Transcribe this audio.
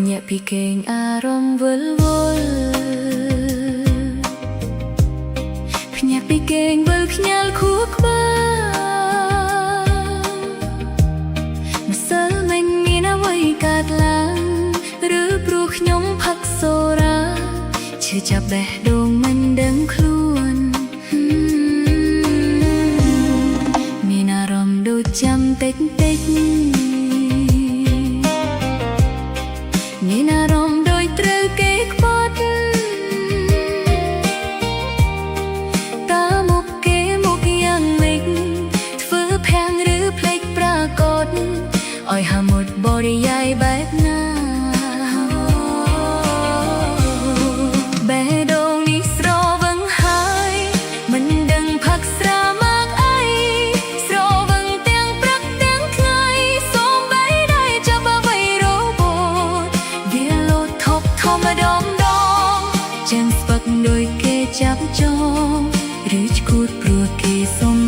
ញាក់ពីគេងអារម្មណ៍វិលវល់ភ្ញាក់ពីគេងវិលខ្ញាល់ខួរក្បាលម្សិលមិញមានអ្វីកើតឡើងឬព្រោះខ្ញុំផឹកសូរ៉ាឈឺចាប់បេះដូងមិនដឹងខ្លួនមានអារម្មណ៍ដូចចាំតិចមានអារម្មណ៍ដូចត្រូវគេខ្វាត់តើមុខគេមុខយ៉ាងម៉េចធ្វើភាំងឬភ្លេចប្រាកដឲ្យហាមុតបរិយាយបែបណាបេះដូងនេះស្រវឹងហើយមិនដឹងផឹកស្រាមកអីស្រវឹងទាំងព្រឹកទាំងថ្ងៃសូមបីได้ចាប់អ្វីរបូតវាលោតថប់ធំម្ដងចាំស្ពឹកដោយគេចាប់ចងឬឈួតព្រោះគេសុំ